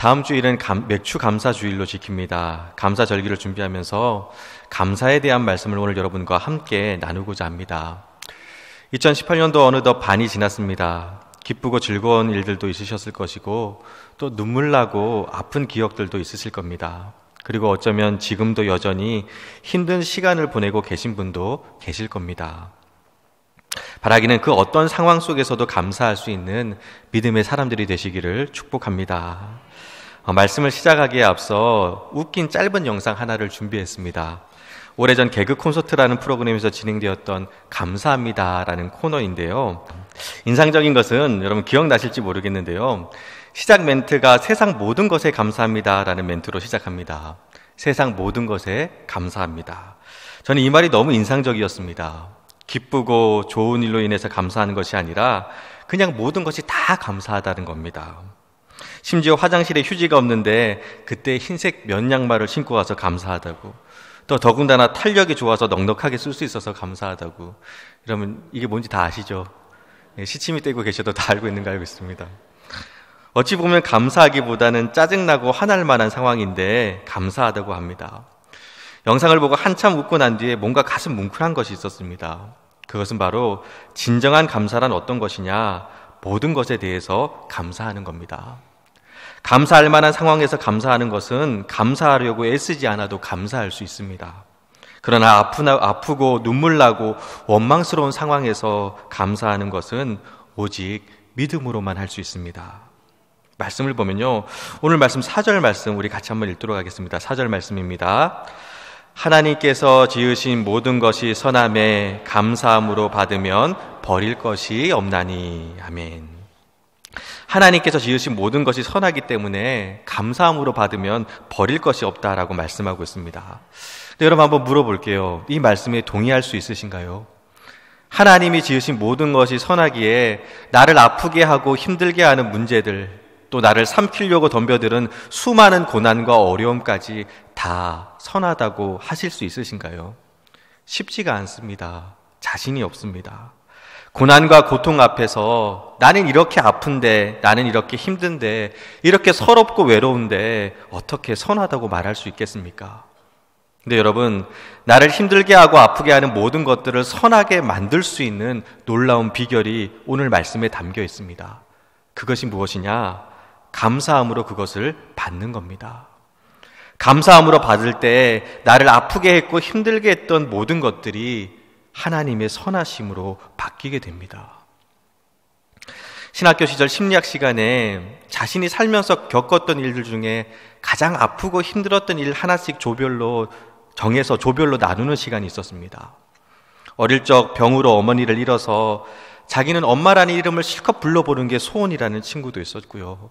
다음 주일은 맥주 감사 주일로 지킵니다. 감사 절기를 준비하면서 감사에 대한 말씀을 오늘 여러분과 함께 나누고자 합니다. 2018년도 어느덧 반이 지났습니다. 기쁘고 즐거운 일들도 있으셨을 것이고 또 눈물 나고 아픈 기억들도 있으실 겁니다. 그리고 어쩌면 지금도 여전히 힘든 시간을 보내고 계신 분도 계실 겁니다. 바라기는 그 어떤 상황 속에서도 감사할 수 있는 믿음의 사람들이 되시기를 축복합니다. 말씀을 시작하기에 앞서 웃긴 짧은 영상 하나를 준비했습니다. 오래전 개그 콘서트라는 프로그램에서 진행되었던 감사합니다라는 코너인데요. 인상적인 것은 여러분 기억나실지 모르겠는데요. 시작 멘트가 세상 모든 것에 감사합니다라는 멘트로 시작합니다. 세상 모든 것에 감사합니다. 저는 이 말이 너무 인상적이었습니다. 기쁘고 좋은 일로 인해서 감사하는 것이 아니라 그냥 모든 것이 다 감사하다는 겁니다. 심지어 화장실에 휴지가 없는데 그때 흰색 면 양말을 신고 와서 감사하다고, 또 더군다나 탄력이 좋아서 넉넉하게 쓸 수 있어서 감사하다고. 이러면 이게 뭔지 다 아시죠? 시침이 떼고 계셔도 다 알고 있는 거 알고 있습니다. 어찌 보면 감사하기보다는 짜증나고 화날 만한 상황인데 감사하다고 합니다. 영상을 보고 한참 웃고 난 뒤에 뭔가 가슴 뭉클한 것이 있었습니다. 그것은 바로 진정한 감사란 어떤 것이냐, 모든 것에 대해서 감사하는 겁니다. 감사할 만한 상황에서 감사하는 것은 감사하려고 애쓰지 않아도 감사할 수 있습니다. 그러나 아프고 눈물 나고 원망스러운 상황에서 감사하는 것은 오직 믿음으로만 할 수 있습니다. 말씀을 보면요, 오늘 말씀 4절 말씀 우리 같이 한번 읽도록 하겠습니다. 4절 말씀입니다. 하나님께서 지으신 모든 것이 선함에 감사함으로 받으면 버릴 것이 없나니. 아멘. 하나님께서 지으신 모든 것이 선하기 때문에 감사함으로 받으면 버릴 것이 없다라고 말씀하고 있습니다. 근데 여러분 한번 물어볼게요. 이 말씀에 동의할 수 있으신가요? 하나님이 지으신 모든 것이 선하기에 나를 아프게 하고 힘들게 하는 문제들, 또 나를 삼키려고 덤벼드는 수많은 고난과 어려움까지 다 선하다고 하실 수 있으신가요? 쉽지가 않습니다. 자신이 없습니다. 고난과 고통 앞에서 나는 이렇게 아픈데, 나는 이렇게 힘든데, 이렇게 서럽고 외로운데 어떻게 선하다고 말할 수 있겠습니까? 근데 여러분, 나를 힘들게 하고 아프게 하는 모든 것들을 선하게 만들 수 있는 놀라운 비결이 오늘 말씀에 담겨 있습니다. 그것이 무엇이냐? 감사함으로 그것을 받는 겁니다. 감사함으로 받을 때 나를 아프게 했고 힘들게 했던 모든 것들이 하나님의 선하심으로 바뀌게 됩니다. 신학교 시절 심리학 시간에 자신이 살면서 겪었던 일들 중에 가장 아프고 힘들었던 일 하나씩 조별로 정해서 조별로 나누는 시간이 있었습니다. 어릴 적 병으로 어머니를 잃어서 자기는 엄마라는 이름을 실컷 불러보는 게 소원이라는 친구도 있었고요.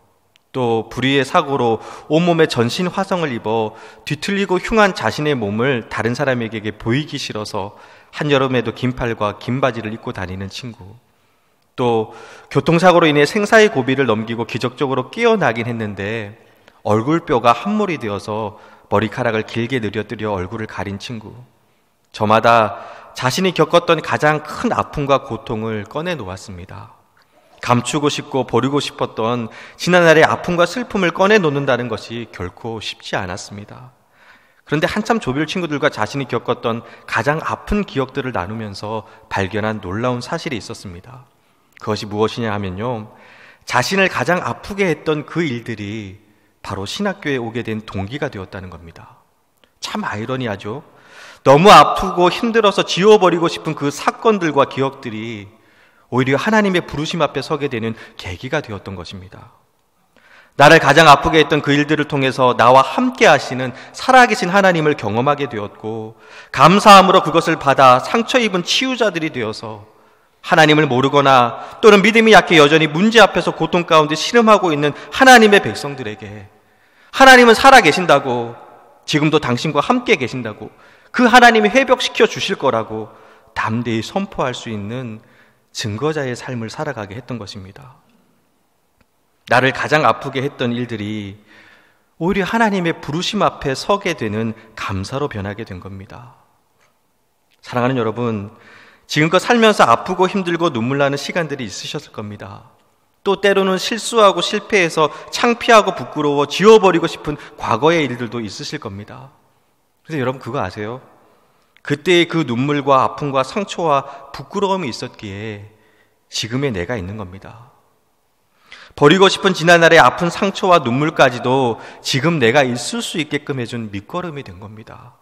또 불의의 사고로 온몸에 전신 화상을 입어 뒤틀리고 흉한 자신의 몸을 다른 사람에게 보이기 싫어서 한여름에도 긴팔과 긴 바지를 입고 다니는 친구, 또 교통사고로 인해 생사의 고비를 넘기고 기적적으로 깨어나긴 했는데 얼굴뼈가 함몰이 되어서 머리카락을 길게 늘어뜨려 얼굴을 가린 친구, 저마다 자신이 겪었던 가장 큰 아픔과 고통을 꺼내 놓았습니다. 감추고 싶고 버리고 싶었던 지난날의 아픔과 슬픔을 꺼내 놓는다는 것이 결코 쉽지 않았습니다. 그런데 한참 조별 친구들과 자신이 겪었던 가장 아픈 기억들을 나누면서 발견한 놀라운 사실이 있었습니다. 그것이 무엇이냐 하면요, 자신을 가장 아프게 했던 그 일들이 바로 신학교에 오게 된 동기가 되었다는 겁니다. 참 아이러니하죠? 너무 아프고 힘들어서 지워버리고 싶은 그 사건들과 기억들이 오히려 하나님의 부르심 앞에 서게 되는 계기가 되었던 것입니다. 나를 가장 아프게 했던 그 일들을 통해서 나와 함께 하시는 살아계신 하나님을 경험하게 되었고, 감사함으로 그것을 받아 상처 입은 치유자들이 되어서 하나님을 모르거나 또는 믿음이 약해 여전히 문제 앞에서 고통 가운데 신음하고 있는 하나님의 백성들에게 하나님은 살아계신다고, 지금도 당신과 함께 계신다고, 그 하나님이 회복시켜 주실 거라고 담대히 선포할 수 있는 증거자의 삶을 살아가게 했던 것입니다. 나를 가장 아프게 했던 일들이 오히려 하나님의 부르심 앞에 서게 되는 감사로 변하게 된 겁니다. 사랑하는 여러분, 지금껏 살면서 아프고 힘들고 눈물 나는 시간들이 있으셨을 겁니다. 또 때로는 실수하고 실패해서 창피하고 부끄러워 지워버리고 싶은 과거의 일들도 있으실 겁니다. 그래서 여러분 그거 아세요? 그때의 그 눈물과 아픔과 상처와 부끄러움이 있었기에 지금의 내가 있는 겁니다. 버리고 싶은 지난날의 아픈 상처와 눈물까지도 지금 내가 있을 수 있게끔 해준 밑거름이 된 겁니다.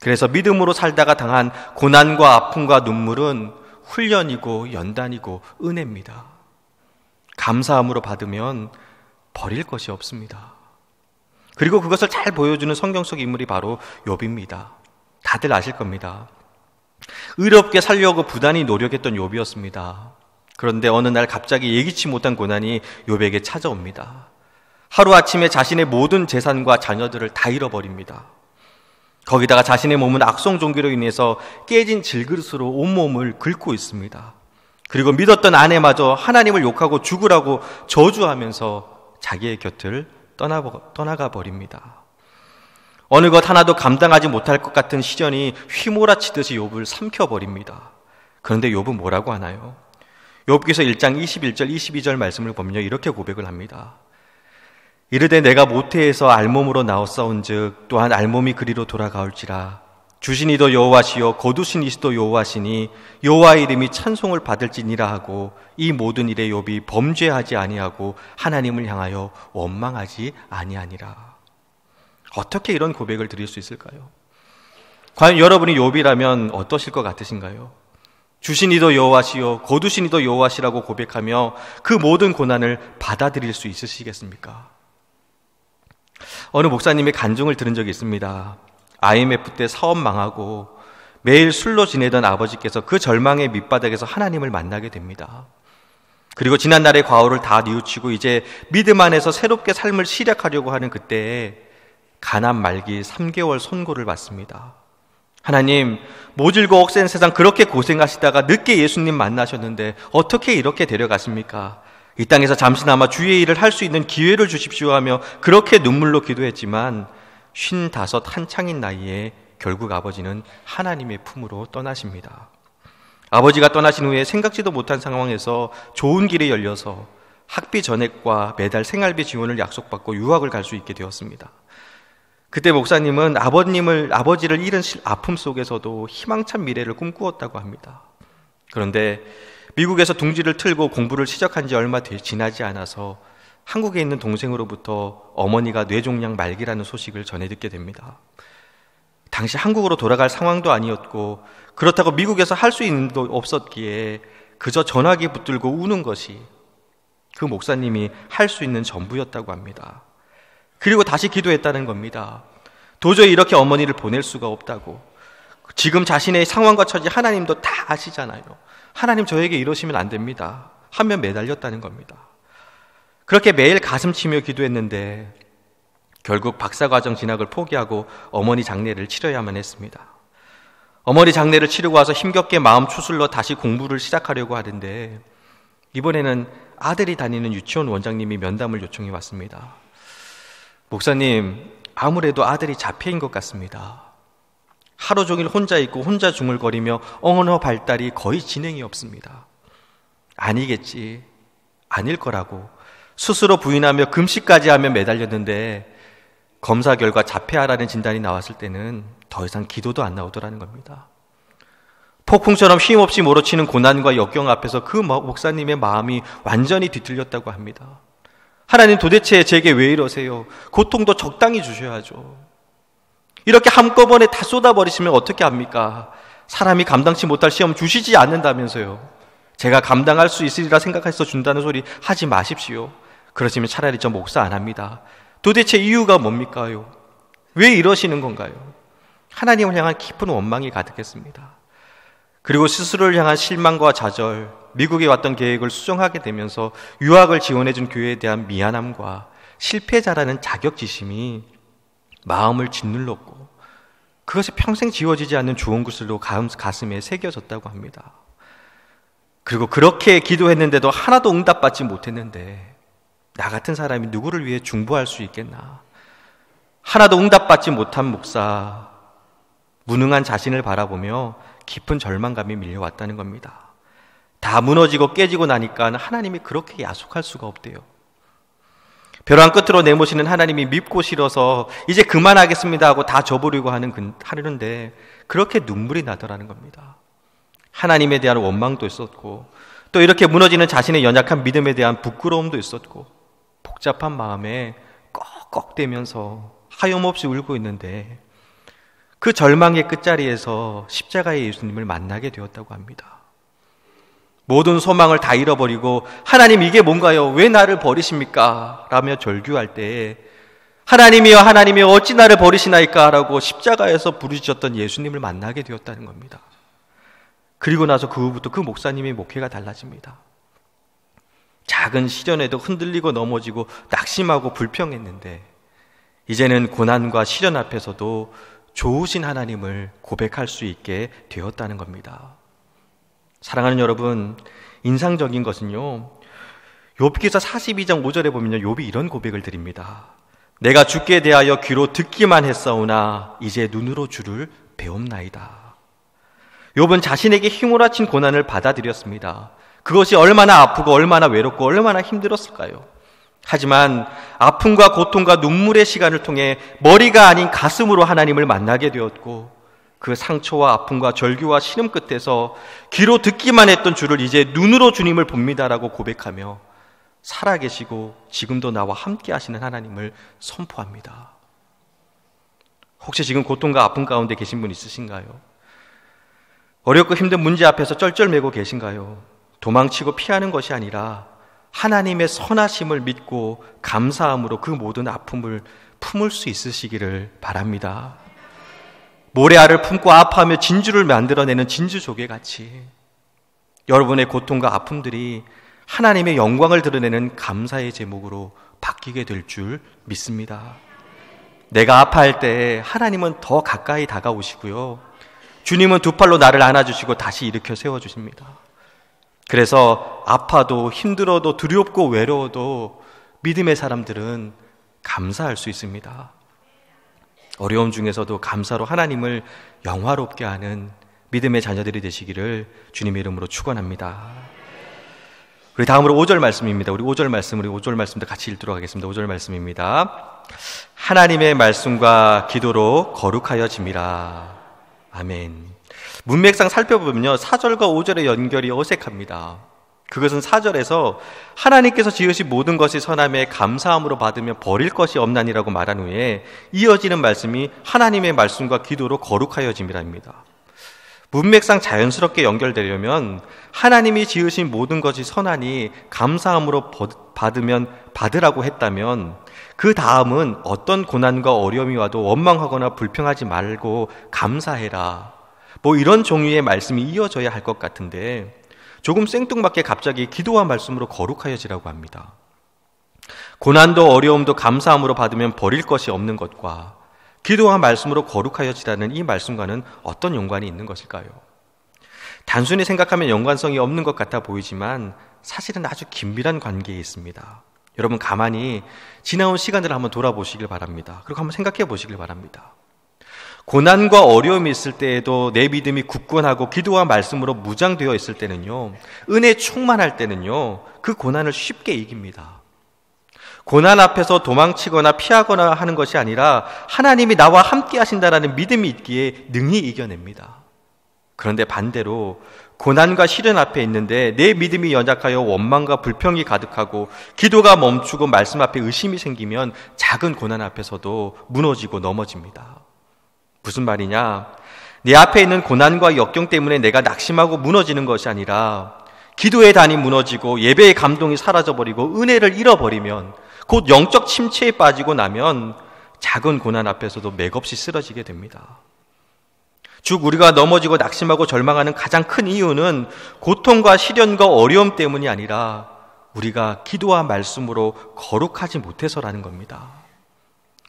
그래서 믿음으로 살다가 당한 고난과 아픔과 눈물은 훈련이고 연단이고 은혜입니다. 감사함으로 받으면 버릴 것이 없습니다. 그리고 그것을 잘 보여주는 성경 속 인물이 바로 욥입니다. 다들 아실 겁니다. 의롭게 살려고 부단히 노력했던 욥이었습니다. 그런데 어느 날 갑자기 예기치 못한 고난이 욥에게 찾아옵니다. 하루아침에 자신의 모든 재산과 자녀들을 다 잃어버립니다. 거기다가 자신의 몸은 악성 종기로 인해서 깨진 질그릇으로 온몸을 긁고 있습니다. 그리고 믿었던 아내마저 하나님을 욕하고 죽으라고 저주하면서 자기의 곁을 떠나가 버립니다. 어느 것 하나도 감당하지 못할 것 같은 시련이 휘몰아치듯이 욥을 삼켜버립니다. 그런데 욥은 뭐라고 하나요? 욥기서 1장 21절 22절 말씀을 보면요, 이렇게 고백을 합니다. 이르되 내가 모태에서 알몸으로 나왔사온즉 또한 알몸이 그리로 돌아가올지라. 주신이도 여호와시요 거두신 이시도 여호와시니 여호와의 이름이 찬송을 받을지니라 하고 이 모든 일에 욥이 범죄하지 아니하고 하나님을 향하여 원망하지 아니하니라. 어떻게 이런 고백을 드릴 수 있을까요? 과연 여러분이 욥이라면 어떠실 것 같으신가요? 주신이도 여호와시요 거두신이도 여호와시라고 고백하며 그 모든 고난을 받아들일 수 있으시겠습니까? 어느 목사님의 간증을 들은 적이 있습니다. IMF 때 사업 망하고 매일 술로 지내던 아버지께서 그 절망의 밑바닥에서 하나님을 만나게 됩니다. 그리고 지난날의 과오를 다 뉘우치고 이제 믿음 안에서 새롭게 삶을 시작하려고 하는 그때에 가난 말기 3개월 선고를 받습니다. 하나님, 모질고 억센 세상 그렇게 고생하시다가 늦게 예수님 만나셨는데 어떻게 이렇게 데려가십니까? 이 땅에서 잠시나마 주의 일을 할 수 있는 기회를 주십시오 하며 그렇게 눈물로 기도했지만 55 한창인 나이에 결국 아버지는 하나님의 품으로 떠나십니다. 아버지가 떠나신 후에 생각지도 못한 상황에서 좋은 길이 열려서 학비 전액과 매달 생활비 지원을 약속받고 유학을 갈 수 있게 되었습니다. 그때 목사님은 아버지를 잃은 아픔 속에서도 희망찬 미래를 꿈꾸었다고 합니다. 그런데 미국에서 둥지를 틀고 공부를 시작한 지 얼마 지나지 않아서 한국에 있는 동생으로부터 어머니가 뇌종양 말기라는 소식을 전해 듣게 됩니다. 당시 한국으로 돌아갈 상황도 아니었고 그렇다고 미국에서 할 수 있는 것도 없었기에 그저 전화기 붙들고 우는 것이 그 목사님이 할 수 있는 전부였다고 합니다. 그리고 다시 기도했다는 겁니다. 도저히 이렇게 어머니를 보낼 수가 없다고. 지금 자신의 상황과 처지 하나님도 다 아시잖아요. 하나님 저에게 이러시면 안 됩니다 하며 매달렸다는 겁니다. 그렇게 매일 가슴 치며 기도했는데 결국 박사과정 진학을 포기하고 어머니 장례를 치러야만 했습니다. 어머니 장례를 치르고 와서 힘겹게 마음 추슬러 다시 공부를 시작하려고 하는데 이번에는 아들이 다니는 유치원 원장님이 면담을 요청해 왔습니다. 목사님, 아무래도 아들이 자폐인 것 같습니다. 하루 종일 혼자 있고 혼자 중얼거리며 언어 발달이 거의 진행이 없습니다. 아니겠지, 아닐 거라고 스스로 부인하며 금식까지 하며 매달렸는데 검사 결과 자폐아라는 진단이 나왔을 때는 더 이상 기도도 안 나오더라는 겁니다. 폭풍처럼 쉼없이 몰아치는 고난과 역경 앞에서 그 목사님의 마음이 완전히 뒤틀렸다고 합니다. 하나님, 도대체 제게 왜 이러세요? 고통도 적당히 주셔야죠. 이렇게 한꺼번에 다 쏟아버리시면 어떻게 합니까? 사람이 감당치 못할 시험 주시지 않는다면서요. 제가 감당할 수 있으리라 생각해서 준다는 소리 하지 마십시오. 그러시면 차라리 저 목사 안 합니다. 도대체 이유가 뭡니까요? 왜 이러시는 건가요? 하나님을 향한 깊은 원망이 가득했습니다. 그리고 스스로를 향한 실망과 좌절, 미국에 왔던 계획을 수정하게 되면서 유학을 지원해준 교회에 대한 미안함과 실패자라는 자격지심이 마음을 짓눌렀고 그것이 평생 지워지지 않는 주홍 구슬로 가슴에 새겨졌다고 합니다. 그리고 그렇게 기도했는데도 하나도 응답받지 못했는데 나 같은 사람이 누구를 위해 중보할 수 있겠나? 하나도 응답받지 못한 목사, 무능한 자신을 바라보며 깊은 절망감이 밀려왔다는 겁니다. 다 무너지고 깨지고 나니까 하나님이 그렇게 야속할 수가 없대요. 벼랑 끝으로 내모시는 하나님이 밉고 싫어서 이제 그만하겠습니다 하고 다 줘버리고 하는데 그렇게 눈물이 나더라는 겁니다. 하나님에 대한 원망도 있었고 또 이렇게 무너지는 자신의 연약한 믿음에 대한 부끄러움도 있었고 복잡한 마음에 꺽꺽대면서 하염없이 울고 있는데 그 절망의 끝자리에서 십자가의 예수님을 만나게 되었다고 합니다. 모든 소망을 다 잃어버리고 하나님 이게 뭔가요? 왜 나를 버리십니까? 라며 절규할 때에 하나님이여 하나님이여 어찌 나를 버리시나이까? 라고 십자가에서 부르짖었던 예수님을 만나게 되었다는 겁니다. 그리고 나서 그 후부터 그 목사님의 목회가 달라집니다. 작은 시련에도 흔들리고 넘어지고 낙심하고 불평했는데 이제는 고난과 시련 앞에서도 좋으신 하나님을 고백할 수 있게 되었다는 겁니다. 사랑하는 여러분, 인상적인 것은요, 욥기서 42장 5절에 보면요, 욥이 이런 고백을 드립니다. 내가 주께 대하여 귀로 듣기만 했사오나 이제 눈으로 주를 배움나이다. 욥은 자신에게 휘몰아친 고난을 받아들였습니다. 그것이 얼마나 아프고 얼마나 외롭고 얼마나 힘들었을까요? 하지만 아픔과 고통과 눈물의 시간을 통해 머리가 아닌 가슴으로 하나님을 만나게 되었고 그 상처와 아픔과 절규와 신음 끝에서 귀로 듣기만 했던 주를 이제 눈으로 주님을 봅니다라고 고백하며 살아계시고 지금도 나와 함께 하시는 하나님을 선포합니다. 혹시 지금 고통과 아픔 가운데 계신 분 있으신가요? 어렵고 힘든 문제 앞에서 쩔쩔매고 계신가요? 도망치고 피하는 것이 아니라 하나님의 선하심을 믿고 감사함으로 그 모든 아픔을 품을 수 있으시기를 바랍니다. 모래알을 품고 아파하며 진주를 만들어내는 진주조개같이 여러분의 고통과 아픔들이 하나님의 영광을 드러내는 감사의 제목으로 바뀌게 될 줄 믿습니다. 내가 아파할 때 하나님은 더 가까이 다가오시고요, 주님은 두 팔로 나를 안아주시고 다시 일으켜 세워주십니다. 그래서 아파도 힘들어도 두렵고 외로워도 믿음의 사람들은 감사할 수 있습니다. 어려움 중에서도 감사로 하나님을 영화롭게 하는 믿음의 자녀들이 되시기를 주님의 이름으로 축원합니다. 우리 다음으로 5절 말씀입니다. 우리 5절 말씀도 같이 읽도록 하겠습니다. 5절 말씀입니다. 하나님의 말씀과 기도로 거룩하여짐이라. 아멘. 문맥상 살펴보면요, 4절과 5절의 연결이 어색합니다. 그것은 4절에서 하나님께서 지으신 모든 것이 선함에 감사함으로 받으며 버릴 것이 없나니라고 말한 후에 이어지는 말씀이 하나님의 말씀과 기도로 거룩하여짐이랍니다. 문맥상 자연스럽게 연결되려면 하나님이 지으신 모든 것이 선하니 감사함으로 받으면 받으라고 했다면 그 다음은 어떤 고난과 어려움이 와도 원망하거나 불평하지 말고 감사해라, 뭐 이런 종류의 말씀이 이어져야 할 것 같은데 조금 생뚱맞게 갑자기 기도와 말씀으로 거룩하여지라고 합니다. 고난도 어려움도 감사함으로 받으면 버릴 것이 없는 것과 기도와 말씀으로 거룩하여지라는 이 말씀과는 어떤 연관이 있는 것일까요? 단순히 생각하면 연관성이 없는 것 같아 보이지만 사실은 아주 긴밀한 관계에 있습니다. 여러분 가만히 지나온 시간들을 한번 돌아보시길 바랍니다. 그리고 한번 생각해 보시길 바랍니다. 고난과 어려움이 있을 때에도 내 믿음이 굳건하고 기도와 말씀으로 무장되어 있을 때는요, 은혜 충만할 때는요, 그 고난을 쉽게 이깁니다. 고난 앞에서 도망치거나 피하거나 하는 것이 아니라 하나님이 나와 함께 하신다라는 믿음이 있기에 능히 이겨냅니다. 그런데 반대로 고난과 시련 앞에 있는데 내 믿음이 연약하여 원망과 불평이 가득하고 기도가 멈추고 말씀 앞에 의심이 생기면 작은 고난 앞에서도 무너지고 넘어집니다. 무슨 말이냐? 내 앞에 있는 고난과 역경 때문에 내가 낙심하고 무너지는 것이 아니라 기도의 단이 무너지고 예배의 감동이 사라져버리고 은혜를 잃어버리면, 곧 영적 침체에 빠지고 나면 작은 고난 앞에서도 맥없이 쓰러지게 됩니다. 즉 우리가 넘어지고 낙심하고 절망하는 가장 큰 이유는 고통과 시련과 어려움 때문이 아니라 우리가 기도와 말씀으로 거룩하지 못해서라는 겁니다.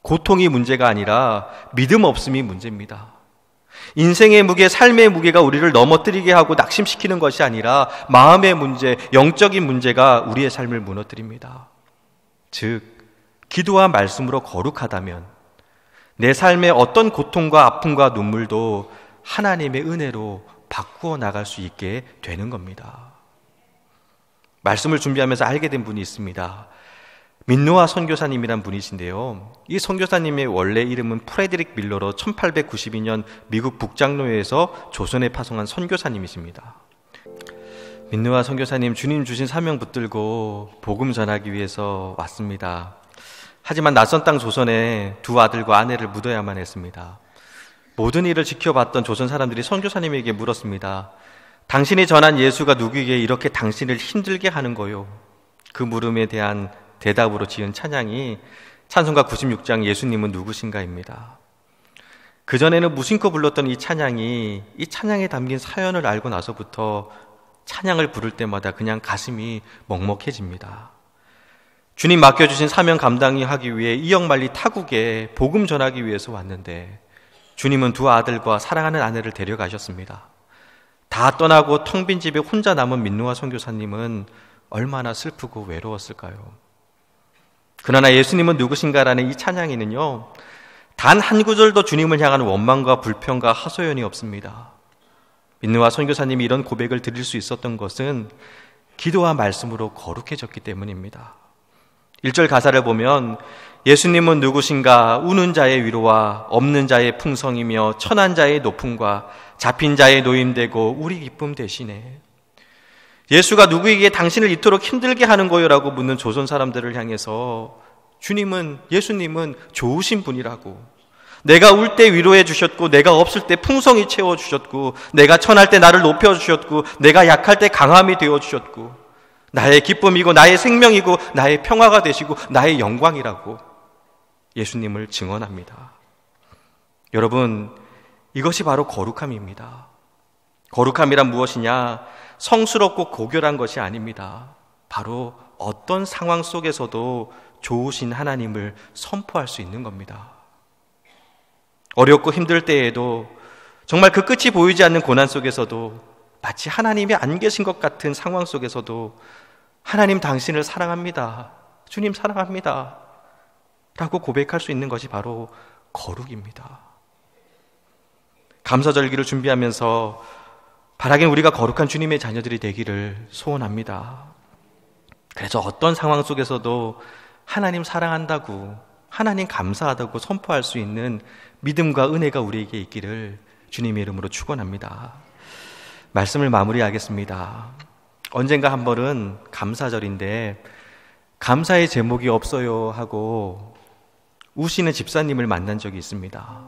고통이 문제가 아니라 믿음 없음이 문제입니다. 인생의 무게, 삶의 무게가 우리를 넘어뜨리게 하고 낙심시키는 것이 아니라 마음의 문제, 영적인 문제가 우리의 삶을 무너뜨립니다. 즉 기도와 말씀으로 거룩하다면 내 삶의 어떤 고통과 아픔과 눈물도 하나님의 은혜로 바꾸어 나갈 수 있게 되는 겁니다. 말씀을 준비하면서 알게 된 분이 있습니다. 민노아 선교사님이란 분이신데요. 이 선교사님의 원래 이름은 프레드릭 밀러로 1892년 미국 북장로회에서 조선에 파송한 선교사님이십니다. 민노아 선교사님, 주님 주신 사명 붙들고 복음 전하기 위해서 왔습니다. 하지만 낯선 땅 조선에 두 아들과 아내를 묻어야만 했습니다. 모든 일을 지켜봤던 조선 사람들이 선교사님에게 물었습니다. 당신이 전한 예수가 누구에게 이렇게 당신을 힘들게 하는 거요? 그 물음에 대한 대답으로 지은 찬양이 찬송가 96장 예수님은 누구신가입니다. 그전에는 무심코 불렀던 이 찬양에 담긴 사연을 알고 나서부터 찬양을 부를 때마다 그냥 가슴이 먹먹해집니다. 주님 맡겨주신 사명 감당하기 위해 이역만리 타국에 복음 전하기 위해서 왔는데 주님은 두 아들과 사랑하는 아내를 데려가셨습니다. 다 떠나고 텅 빈 집에 혼자 남은 민노아 선교사님은 얼마나 슬프고 외로웠을까요? 그러나 예수님은 누구신가라는 이 찬양에는요, 단 한 구절도 주님을 향한 원망과 불평과 하소연이 없습니다. 민노아 선교사님이 이런 고백을 드릴 수 있었던 것은 기도와 말씀으로 거룩해졌기 때문입니다. 1절 가사를 보면 예수님은 누구신가? 우는 자의 위로와 없는 자의 풍성이며 천한 자의 높음과 잡힌 자의 노임되고 우리 기쁨 되시네. 예수가 누구에게 당신을 이토록 힘들게 하는 거요? 라고 묻는 조선 사람들을 향해서 예수님은 좋으신 분이라고, 내가 울 때 위로해 주셨고 내가 없을 때 풍성히 채워 주셨고 내가 천할 때 나를 높여 주셨고 내가 약할 때 강함이 되어 주셨고 나의 기쁨이고 나의 생명이고 나의 평화가 되시고 나의 영광이라고 예수님을 증언합니다. 여러분, 이것이 바로 거룩함입니다. 거룩함이란 무엇이냐? 성스럽고 고결한 것이 아닙니다. 바로 어떤 상황 속에서도 좋으신 하나님을 선포할 수 있는 겁니다. 어렵고 힘들 때에도, 정말 그 끝이 보이지 않는 고난 속에서도, 마치 하나님이 안 계신 것 같은 상황 속에서도 하나님 당신을 사랑합니다, 주님 사랑합니다 라고 고백할 수 있는 것이 바로 거룩입니다. 감사절기를 준비하면서 바라긴 우리가 거룩한 주님의 자녀들이 되기를 소원합니다. 그래서 어떤 상황 속에서도 하나님 사랑한다고, 하나님 감사하다고 선포할 수 있는 믿음과 은혜가 우리에게 있기를 주님의 이름으로 축원합니다. 말씀을 마무리하겠습니다. 언젠가 한 번은 감사절인데 감사의 제목이 없어요 하고 우시는 집사님을 만난 적이 있습니다.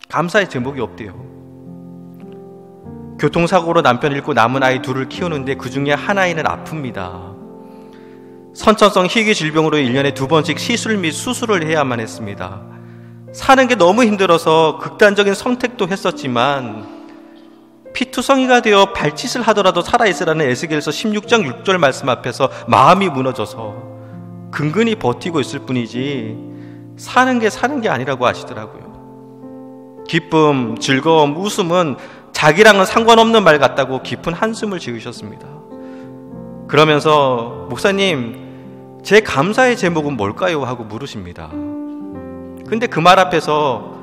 감사의 제목이 없대요. 교통사고로 남편 잃고 남은 아이 둘을 키우는데 그 중에 한 아이는 아픕니다. 선천성 희귀 질병으로 1년에 2번씩 시술 및 수술을 해야만 했습니다. 사는 게 너무 힘들어서 극단적인 선택도 했었지만 피투성이가 되어 발짓을 하더라도 살아있으라는 에스겔서 16장 6절 말씀 앞에서 마음이 무너져서 근근히 버티고 있을 뿐이지 사는 게 아니라고 하시더라고요. 기쁨, 즐거움, 웃음은 자기랑은 상관없는 말 같다고 깊은 한숨을 지으셨습니다. 그러면서 목사님, 제 감사의 제목은 뭘까요? 하고 물으십니다. 근데 그 말 앞에서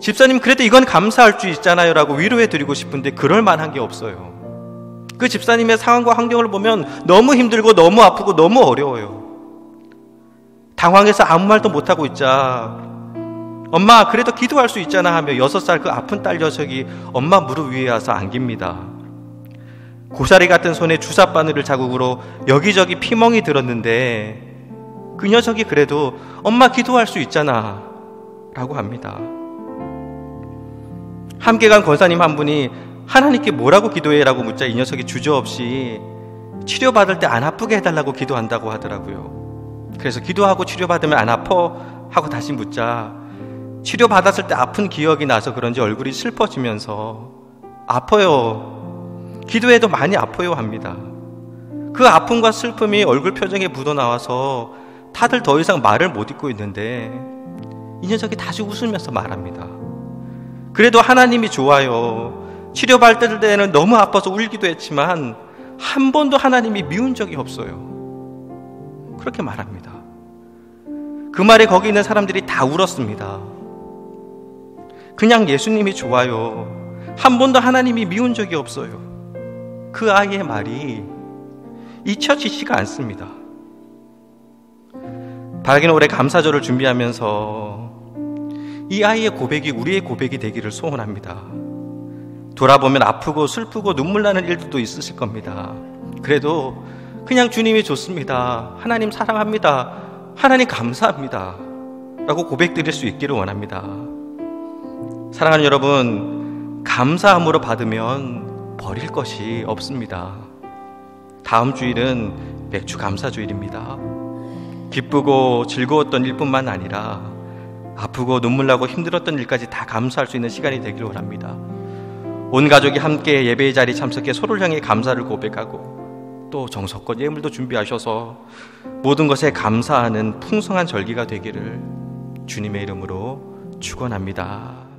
집사님, 그래도 이건 감사할 수 있잖아요 라고 위로해드리고 싶은데 그럴 만한 게 없어요. 그 집사님의 상황과 환경을 보면 너무 힘들고 너무 아프고 너무 어려워요. 당황해서 아무 말도 못하고 있자 엄마 그래도 기도할 수 있잖아 하며 6살 그 아픈 딸 녀석이 엄마 무릎 위에 와서 안깁니다. 고사리 같은 손에 주사바늘을 자국으로 여기저기 피멍이 들었는데 그 녀석이 그래도 엄마 기도할 수 있잖아 라고 합니다. 함께 간 권사님 한 분이 하나님께 뭐라고 기도해? 라고 묻자 이 녀석이 주저없이 치료받을 때 안 아프게 해달라고 기도한다고 하더라고요. 그래서 기도하고 치료받으면 안 아파? 하고 다시 묻자 치료받았을 때 아픈 기억이 나서 그런지 얼굴이 슬퍼지면서 아파요, 기도해도 많이 아파요 합니다. 그 아픔과 슬픔이 얼굴 표정에 묻어나와서 다들 더 이상 말을 못 잇고 있는데 이 녀석이 다시 웃으면서 말합니다. 그래도 하나님이 좋아요. 치료받을 때는 너무 아파서 울기도 했지만 한 번도 하나님이 미운 적이 없어요. 그렇게 말합니다. 그 말에 거기 있는 사람들이 다 울었습니다. 그냥 예수님이 좋아요. 한 번도 하나님이 미운 적이 없어요. 그 아이의 말이 잊혀지지가 않습니다. 밝은 올해 감사절을 준비하면서 이 아이의 고백이 우리의 고백이 되기를 소원합니다. 돌아보면 아프고 슬프고 눈물 나는 일들도 있으실 겁니다. 그래도 그냥 주님이 좋습니다. 하나님 사랑합니다. 하나님 감사합니다. 라고 고백드릴 수 있기를 원합니다. 사랑하는 여러분, 감사함으로 받으면 버릴 것이 없습니다. 다음 주일은 맥주 감사주일입니다. 기쁘고 즐거웠던 일뿐만 아니라 아프고 눈물나고 힘들었던 일까지 다 감사할 수 있는 시간이 되기를 원합니다. 온 가족이 함께 예배의 자리에 참석해 서로를 향해 감사를 고백하고 또 정성껏 예물도 준비하셔서 모든 것에 감사하는 풍성한 절기가 되기를 주님의 이름으로 축원합니다.